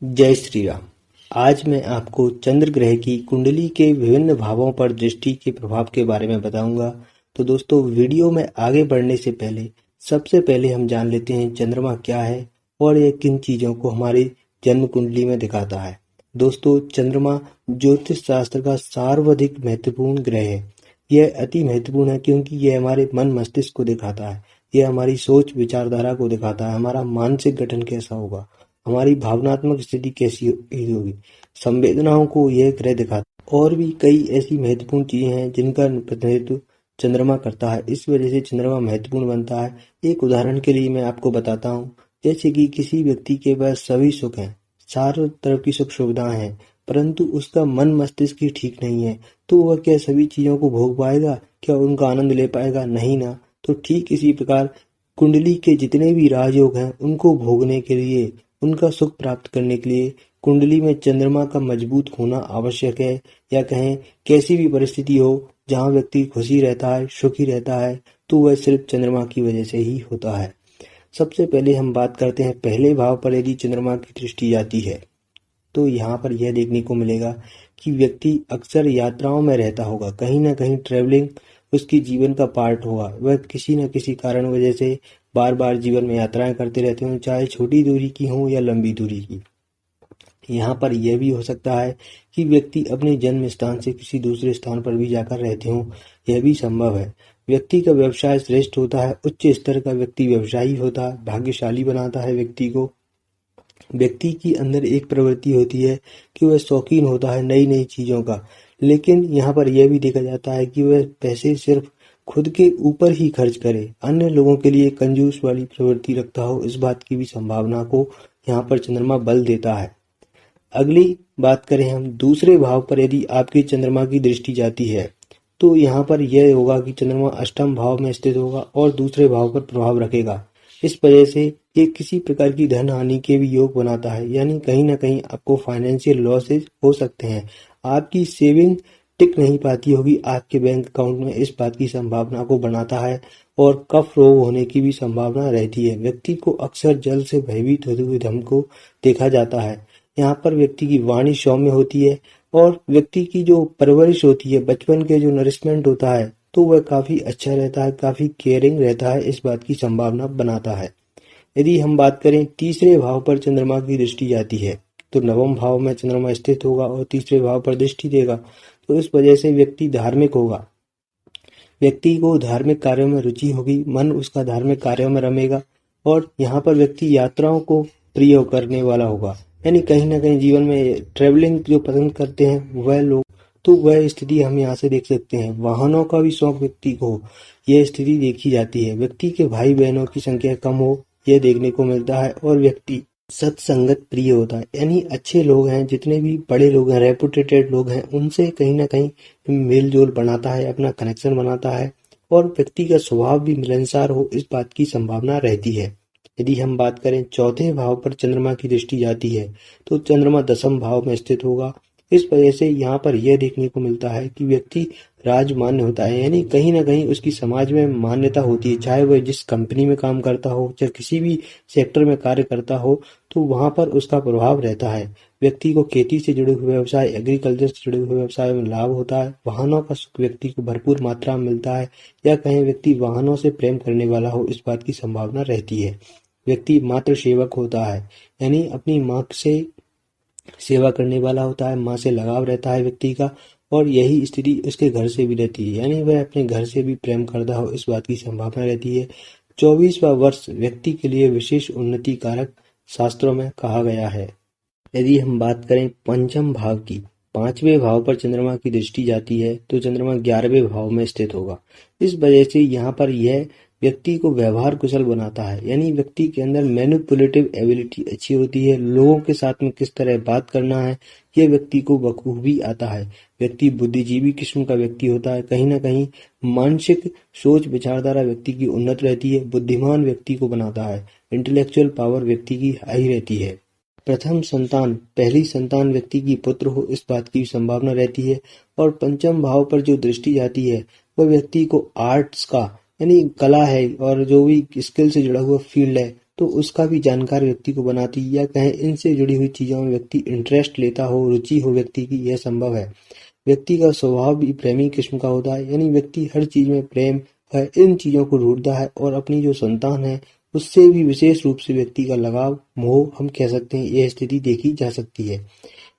जय श्री राम। आज मैं आपको चंद्र ग्रह की कुंडली के विभिन्न भावों पर दृष्टि के प्रभाव के बारे में बताऊंगा। तो दोस्तों, वीडियो में आगे बढ़ने से पहले सबसे पहले हम जान लेते हैं चंद्रमा क्या है और यह किन चीजों को हमारी जन्म कुंडली में दिखाता है। दोस्तों, चंद्रमा ज्योतिष शास्त्र का सर्वाधिक महत्वपूर्ण ग्रह है। यह अति महत्वपूर्ण है क्योंकि यह हमारे मन मस्तिष्क को दिखाता है। यह हमारी सोच विचारधारा को दिखाता है। हमारा मानसिक गठन कैसा होगा, हमारी भावनात्मक स्थिति कैसी होगी, संवेदनाओं को यह ग्रह दिखाता है। और भी कई ऐसी महत्वपूर्ण चीजें हैं जिनका प्रतिनिधित्व चंद्रमा करता है। इस वजह से चंद्रमा महत्वपूर्ण बनता है। एक उदाहरण के लिए मैं आपको बताता हूँ, जैसे कि किसी व्यक्ति के पास सभी सुख हैं, चारों तरफ की सुख सुविधाएं हैं, परंतु उसका मन मस्तिष्क ही ठीक नहीं है, तो वह क्या सभी चीजों को भोग पाएगा? क्या उनका आनंद ले पाएगा? नहीं ना। तो ठीक इसी प्रकार कुंडली के जितने भी राजयोग हैं उनको भोगने के लिए, उनका सुख प्राप्त करने के लिए कुंडली में चंद्रमा का मजबूत होना आवश्यक है। या कहें कैसी भी परिस्थिति हो, जहां व्यक्ति खुशी रहता है, सुखी रहता है, तो वह सिर्फ चंद्रमा की वजह से ही होता है। सबसे पहले हम बात करते हैं पहले भाव पर यदि चंद्रमा की दृष्टि जाती है तो यहाँ पर यह देखने को मिलेगा कि व्यक्ति अक्सर यात्राओं में रहता होगा। कहीं ना कहीं ट्रेवलिंग उसकी जीवन का पार्ट होगा। वह किसी न किसी कारण वजह से बार बार जीवन में यात्राएं करते रहते हों, चाहे छोटी दूरी की हो या लंबी दूरी की। यहाँ पर यह भी हो सकता है कि व्यक्ति अपने जन्म स्थान से किसी दूसरे स्थान पर भी जाकर रहते हों, यह भी संभव है। व्यक्ति का व्यवसाय श्रेष्ठ होता है, उच्च स्तर का व्यक्ति व्यवसायी होता है, भाग्यशाली बनाता है व्यक्ति को। व्यक्ति की अंदर एक प्रवृत्ति होती है कि वह शौकीन होता है नई नई चीजों का, लेकिन यहाँ पर यह भी देखा जाता है कि वह पैसे सिर्फ खुद के ऊपर ही खर्च करे, अन्य लोगों के लिए कंजूस वाली प्रवृत्ति रखता हो। इस बात की भी संभावना को यहाँ पर चंद्रमा बल देता है। अगली बात करें हम दूसरे भाव पर, यदि आपकी चंद्रमा की दृष्टि जाती है तो यहाँ पर यह होगा कि चंद्रमा अष्टम भाव में स्थित होगा और दूसरे भाव पर प्रभाव रखेगा। इस वजह से ये किसी प्रकार की धन हानि के भी योग बनाता है, यानी कहीं ना कहीं आपको फाइनेंशियल लॉसेज हो सकते हैं। आपकी सेविंग टिक नहीं पाती होगी आपके बैंक अकाउंट में, इस बात की संभावना को बनाता है। और कफ रोग होने की भी संभावना रहती है। व्यक्ति को अक्सर जल से भयभीत होते हुए धम को देखा जाता है। यहाँ पर व्यक्ति की वाणी सौम्य होती है और व्यक्ति की जो परवरिश होती है, बचपन के जो नरिशमेंट होता है, तो वह काफी अच्छा रहता है, काफी केयरिंग रहता है। इस बात की संभावना बनाता है। यदि हम बात करें तीसरे भाव पर चंद्रमा की दृष्टि जाती है तो नवम भाव में चंद्रमा स्थित होगा और तीसरे भाव पर दृष्टि देगा, तो इस वजह से व्यक्ति धार्मिक होगा। व्यक्ति को धार्मिक कार्यों में रुचि होगी, मन उसका धार्मिक कार्यों में रमेगा और यहाँ पर व्यक्ति यात्राओं को प्रिय करने वाला होगा। यानी कहीं ना कहीं जीवन में ट्रेवलिंग जो पसंद करते हैं वह लोग, तो वह स्थिति हम यहाँ से देख सकते हैं। वाहनों का भी शौक व्यक्ति को, यह स्थिति देखी जाती है। व्यक्ति के भाई बहनों की संख्या कम हो, यह देखने को मिलता है और व्यक्ति सत्संगत प्रिय होता है। यानी अच्छे लोग हैं, जितने भी बड़े लोग हैं, रेपुटेटेड लोग हैं, उनसे कहीं ना कहीं मेल जोल बनाता है, अपना कनेक्शन बनाता है और व्यक्ति का स्वभाव भी मिलनसार हो, इस बात की संभावना रहती है। यदि हम बात करें चौथे भाव पर चंद्रमा की दृष्टि जाती है तो चंद्रमा दसम भाव में स्थित होगा। इस वजह से यहाँ पर यह देखने को मिलता है कि व्यक्ति राजमान्य होता है, यानी कहीं ना कहीं उसकी समाज में मान्यता होती है। चाहे वह जिस कंपनी में काम करता हो, चाहे किसी भी सेक्टर में कार्य करता हो, तो वहां पर उसका प्रभाव रहता है। व्यक्ति को खेती से जुड़े हुए व्यवसाय, एग्रीकल्चर से जुड़े हुए व्यवसाय में लाभ होता है। वाहनों का सुख व्यक्ति को भरपूर मात्रा में मिलता है, या कहें व्यक्ति वाहनों से प्रेम करने वाला हो, इस बात की संभावना रहती है। व्यक्ति मातृ सेवक होता है, यानी अपनी माँ से सेवा करने वाला होता है, माँ से लगाव रहता है व्यक्ति का, और यही स्थिति उसके घर से भी रहती है, यानी वह अपने घर से भी प्रेम करता हो, इस बात की संभावना रहती है। 24वां वर्ष व्यक्ति के लिए विशेष उन्नति कारक शास्त्रों में कहा गया है। यदि हम बात करें पंचम भाव की, पांचवें भाव पर चंद्रमा की दृष्टि जाती है तो चंद्रमा 11वें भाव में स्थित होगा। इस वजह से यहाँ पर यह व्यक्ति को व्यवहार कुशल बनाता है, यानी व्यक्ति के अंदर मैनिपुलेटिव एबिलिटी अच्छी होती है। लोगों के साथ में किस तरह बात करना है, यह व्यक्ति को बखूबी आता है। व्यक्ति बुद्धिजीवी किस्म का व्यक्ति होता है। कहीं ना कहीं मानसिक सोच विचारधारा व्यक्ति की उन्नत रहती है, बुद्धिमान व्यक्ति को बनाता है। इंटेलेक्चुअल पावर व्यक्ति की हाई रहती है। प्रथम संतान, पहली संतान व्यक्ति की पुत्र हो, इस बात की संभावना रहती है। और पंचम भाव पर जो दृष्टि जाती है वह व्यक्ति को आर्ट्स का, यानी कला है और जो भी स्किल से जुड़ा हुआ फील्ड है, तो उसका भी जानकार व्यक्ति को बनाती है, या कहें इनसे जुड़ी हुई चीजों में व्यक्ति इंटरेस्ट लेता हो, रुचि हो व्यक्ति की, यह संभव है। व्यक्ति का स्वभाव भी प्रेमी किस्म का होता है, यानी व्यक्ति हर चीज में प्रेम है, इन चीजों को ढूंढता है और अपनी जो संतान है उससे भी विशेष रूप से व्यक्ति का लगाव, मोह हम कह सकते हैं, यह स्थिति देखी जा सकती है।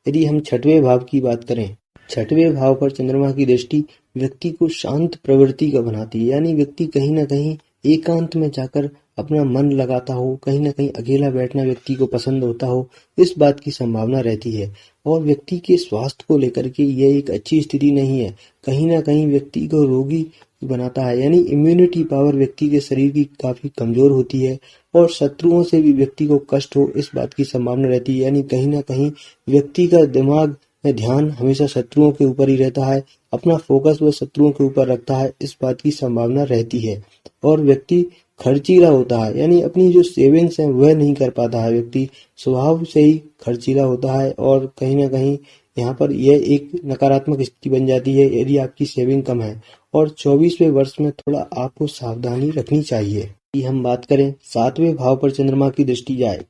यदि हम छठवें भाव की बात करें, छठवें भाव पर चंद्रमा की दृष्टि व्यक्ति को शांत प्रवृत्ति का बनाती है, यानी व्यक्ति कहीं ना कहीं एकांत में जाकर अपना मन लगाता हो, कहीं ना कहीं अकेला बैठना व्यक्ति को पसंद होता हो, इस बात की संभावना रहती है। और व्यक्ति के स्वास्थ्य को लेकर के यह एक अच्छी स्थिति नहीं है, कहीं ना कहीं व्यक्ति को रोगी बनाता है, यानी इम्यूनिटी पावर व्यक्ति के शरीर की काफी कमजोर होती है और शत्रुओं से भी व्यक्ति को कष्ट हो, इस बात की संभावना रहती है। यानी कहीं ना कहीं व्यक्ति का दिमाग में ध्यान हमेशा शत्रुओं के ऊपर ही रहता है, अपना फोकस वह शत्रुओं के ऊपर रखता है, इस बात की संभावना रहती है। और व्यक्ति खर्चीला होता है, यानी अपनी जो सेविंग्स है वह नहीं कर पाता है, व्यक्ति स्वभाव से ही खर्चीला होता है और कहीं ना कहीं यहाँ पर यह एक नकारात्मक स्थिति बन जाती है यदि आपकी सेविंग कम है। और 24वें वर्ष में थोड़ा आपको सावधानी रखनी चाहिए। यदि हम बात करें 7वें भाव पर चंद्रमा की दृष्टि जाए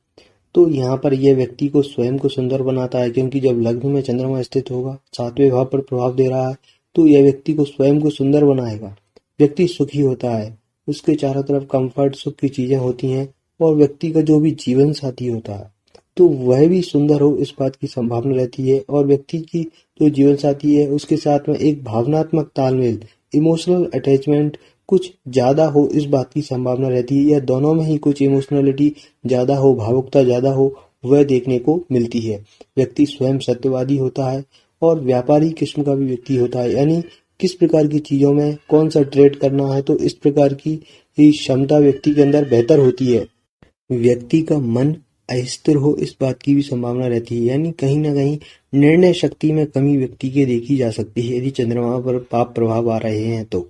तो यहाँ पर यह व्यक्ति को स्वयं को सुंदर बनाता है, क्योंकि जब लग्न में चंद्रमा स्थित होगा, 7वें भाव पर प्रभाव दे रहा है, तो यह व्यक्ति को स्वयं को सुंदर बनाएगा। व्यक्ति सुखी होता है, उसके चारों तरफ कंफर्ट, सुख की चीजें होती हैं और व्यक्ति का जो भी जीवन साथी होता है तो वह भी सुंदर हो, इस बात की संभावना रहती है। और व्यक्ति की जो जीवन साथी है उसके साथ में एक भावनात्मक तालमेल, इमोशनल अटैचमेंट कुछ ज्यादा हो, इस बात की संभावना रहती है, या दोनों में ही कुछ इमोशनलिटी ज्यादा हो, भावुकता ज्यादा हो, वह देखने को मिलती है। व्यक्ति स्वयं सत्यवादी होता है और व्यापारी किस्म का भी व्यक्ति होता है, यानी किस प्रकार की चीजों में कौन सा ट्रेड करना है, तो इस प्रकार की क्षमता व्यक्ति के अंदर बेहतर होती है। व्यक्ति का मन अस्थिर हो, इस बात की भी संभावना रहती है, यानी कहीं ना कहीं निर्णय शक्ति में कमी व्यक्ति के देखी जा सकती है यदि चंद्रमा पर पाप प्रभाव आ रहे हैं तो।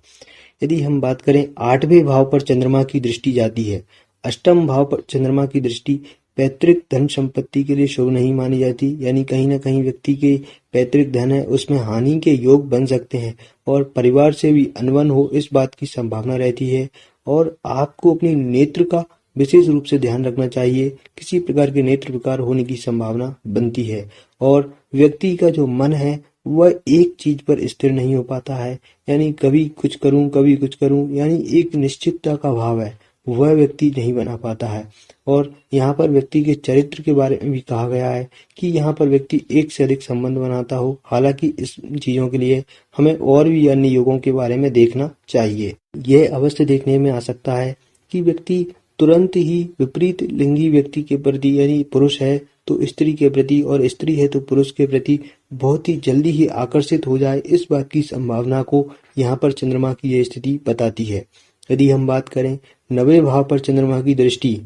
यदि हम बात करें 8वें भाव पर चंद्रमा की दृष्टि जाती है, अष्टम भाव पर चंद्रमा की दृष्टि पैतृक धन संपत्ति के लिए शुभ नहीं मानी जाती, यानी कहीं ना कहीं व्यक्ति के पैतृक धन है उसमें हानि के योग बन सकते हैं और परिवार से भी अनबन हो, इस बात की संभावना रहती है। और आपको अपनी नेत्र का विशेष रूप से ध्यान रखना चाहिए, किसी प्रकार के नेत्र विकार होने की संभावना बनती है। और व्यक्ति का जो मन है वह एक चीज पर स्थिर नहीं हो पाता है, यानी कभी कुछ करूं कभी कुछ करूं, यानी एक निश्चितता का भाव है वह व्यक्ति नहीं बना पाता है। और यहाँ पर व्यक्ति के चरित्र के बारे में भी कहा गया है कि यहाँ पर व्यक्ति एक से अधिक संबंध बनाता हो, हालांकि इस चीजों के लिए हमें और भी अन्य योगों के बारे में देखना चाहिए। यह अवश्य देखने में आ सकता है कि व्यक्ति तुरंत ही विपरीत लिंगी व्यक्ति के प्रति, यानी पुरुष है तो स्त्री के प्रति और स्त्री है तो पुरुष के प्रति बहुत ही जल्दी ही आकर्षित हो जाए, इस बात की संभावना को यहाँ पर चंद्रमा की यह स्थिति बताती है। यदि हम बात करें 9वें भाव पर चंद्रमा की दृष्टि,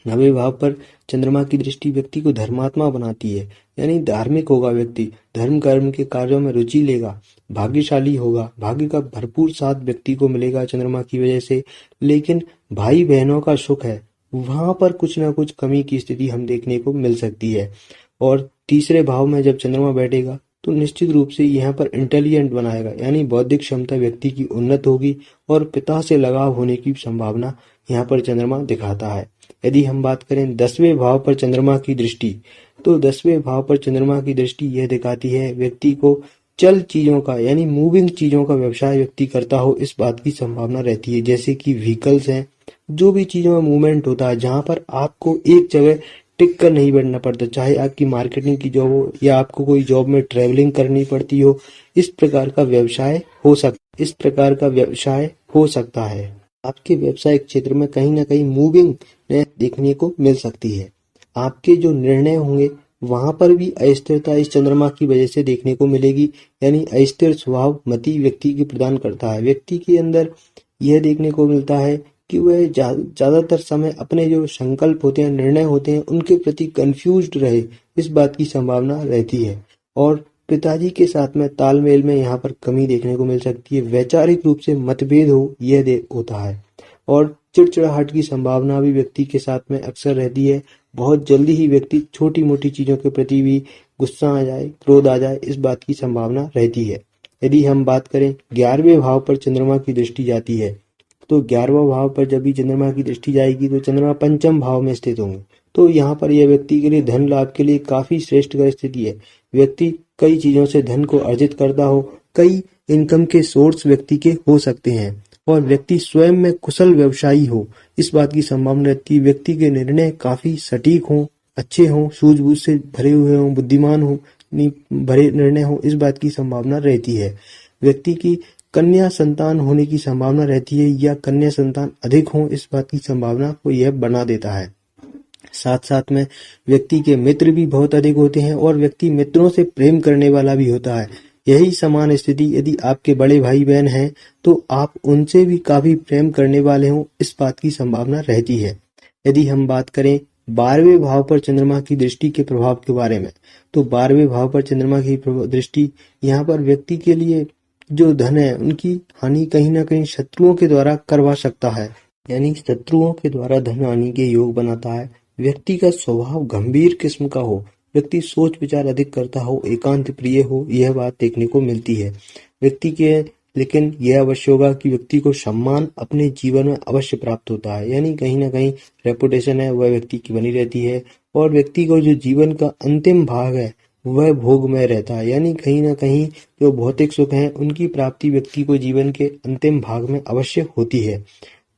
9वें भाव पर चंद्रमा की दृष्टि व्यक्ति को धर्मात्मा बनाती है, यानी धार्मिक होगा व्यक्ति, धर्म कर्म के कार्यों में रुचि लेगा, भाग्यशाली होगा, भाग्य का भरपूर साथ व्यक्ति को मिलेगा चंद्रमा की वजह से। लेकिन भाई बहनों का सुख है, वहां पर कुछ ना कुछ कमी की स्थिति हम देखने को मिल सकती है। और तीसरे भाव में जब चंद्रमा बैठेगा तो निश्चित रूप से यहाँ पर इंटेलिजेंट बनाएगा, यानी बौद्धिक क्षमता व्यक्ति की उन्नत होगी और पिता से लगाव होने की संभावना यहाँ पर चंद्रमा दिखाता है। यदि हम बात करें 10वें भाव पर चंद्रमा की दृष्टि, तो 10वें भाव पर चंद्रमा की दृष्टि यह दिखाती है व्यक्ति को चल चीजों का, यानी मूविंग चीजों का व्यवसाय व्यक्ति करता हो, इस बात की संभावना रहती है। जैसे कि व्हीकल्स हैं, जो भी चीजों में मूवमेंट होता है, जहां पर आपको एक जगह टिक कर नहीं बैठना पड़ता, चाहे आपकी मार्केटिंग की जॉब हो या आपको कोई जॉब में ट्रेवलिंग करनी पड़ती हो, इस प्रकार का व्यवसाय हो सकता है। आपके व्यवसायिक क्षेत्र में कहीं ना कहीं मूविंग देखने को मिल सकती है। आपके जो निर्णय होंगे वहां पर भी अस्थिरता इस चंद्रमा की वजह से देखने को मिलेगी, यानी अस्थिर स्वभाव मति व्यक्ति की प्रदान करता है। व्यक्ति के अंदर यह देखने को मिलता है कि वह ज्यादातर समय अपने जो संकल्प होते हैं, निर्णय होते हैं, उनके प्रति कंफ्यूज्ड रहे, इस बात की संभावना रहती है। और पिताजी के साथ में तालमेल में यहाँ पर कमी देखने को मिल सकती है, वैचारिक रूप से मतभेद हो, यह होता है। और चिड़चिड़ाहट की संभावना भी व्यक्ति के साथ में अक्सर रहती है। बहुत जल्दी ही व्यक्ति छोटी मोटी चीजों के प्रति भी गुस्सा आ जाए, क्रोध आ जाए, इस बात की संभावना रहती है। यदि हम बात करें 11वें भाव पर चंद्रमा की दृष्टि जाती है, तो 11वां भाव पर जब भी चंद्रमा की दृष्टि जाएगी तो चंद्रमा पंचम भाव में स्थित होंगे। तो यहाँ पर यह व्यक्ति के लिए धन लाभ के लिए काफी श्रेष्ठ स्थिति है। व्यक्ति कई चीजों से धन को अर्जित करता हो, कई इनकम के सोर्स व्यक्ति के हो सकते हैं और व्यक्ति स्वयं में कुशल व्यवसायी हो, इस बात की संभावना रहती है। व्यक्ति के निर्णय काफी सटीक हों, अच्छे हों, सूझबूझ से भरे हुए हों, बुद्धिमान हों, भरे निर्णय हों, इस बात की संभावना रहती है। व्यक्ति की कन्या संतान होने की संभावना रहती है या कन्या संतान अधिक हो, इस बात की संभावना को यह बना देता है। साथ साथ में व्यक्ति के मित्र भी बहुत अधिक होते हैं और व्यक्ति मित्रों से प्रेम करने वाला भी होता है। यही समान स्थिति यदि आपके बड़े भाई बहन हैं तो आप उनसे भी काफी प्रेम करने वाले हों, इस बात की संभावना रहती है। यदि हम बात करें 12वें भाव पर चंद्रमा की दृष्टि के प्रभाव के बारे में, तो 12वें भाव पर चंद्रमा की दृष्टि यहाँ पर व्यक्ति के लिए जो धन है उनकी हानि कहीं ना कहीं शत्रुओं के द्वारा करवा सकता है, यानी शत्रुओं के द्वारा धन हानि के योग बनाता है। व्यक्ति का स्वभाव गंभीर किस्म का हो, व्यक्ति सोच विचार अधिक करता हो, एकांत प्रिय हो, यह बात देखने को मिलती है व्यक्ति के। लेकिन यह अवश्य होगा कि व्यक्ति को सम्मान अपने जीवन में अवश्य प्राप्त होता है, यानी कहीं ना कहीं रेपुटेशन है वह व्यक्ति की बनी रहती है और व्यक्ति को जो जीवन का अंतिम भाग है वह भोग में रहता है, यानी कहीं ना कहीं जो भौतिक सुख है उनकी प्राप्ति व्यक्ति को जीवन के अंतिम भाग में अवश्य होती है।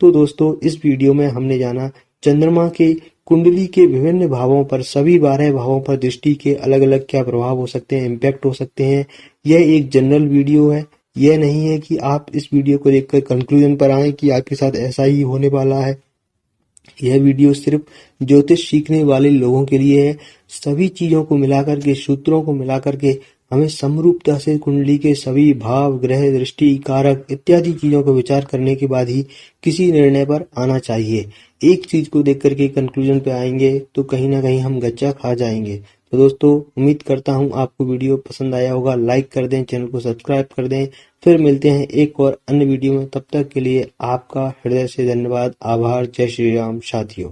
तो दोस्तों, इस वीडियो में हमने जाना चंद्रमा के कुंडली के विभिन्न भावों पर, सभी 12 भावों पर दृष्टि के अलग अलग क्या प्रभाव हो सकते हैं, इम्पैक्ट हो सकते हैं। यह एक जनरल वीडियो है, यह नहीं है कि आप इस वीडियो को देखकर कंक्लूजन पर आए कि आपके साथ ऐसा ही होने वाला है। यह वीडियो सिर्फ ज्योतिष सीखने वाले लोगों के लिए है। सभी चीजों को मिलाकर के, सूत्रों को मिलाकर के हमें समरूपता से कुंडली के सभी भाव, ग्रह, दृष्टि, कारक इत्यादि चीजों का विचार करने के बाद ही किसी निर्णय पर आना चाहिए। एक चीज को देख करके कंक्लूजन पे आएंगे तो कहीं ना कहीं हम गच्चा खा जाएंगे। तो दोस्तों, उम्मीद करता हूँ आपको वीडियो पसंद आया होगा। लाइक कर दें, चैनल को सब्सक्राइब कर दें। फिर मिलते हैं एक और अन्य वीडियो में, तब तक के लिए आपका हृदय से धन्यवाद, आभार। जय श्री राम साथियों।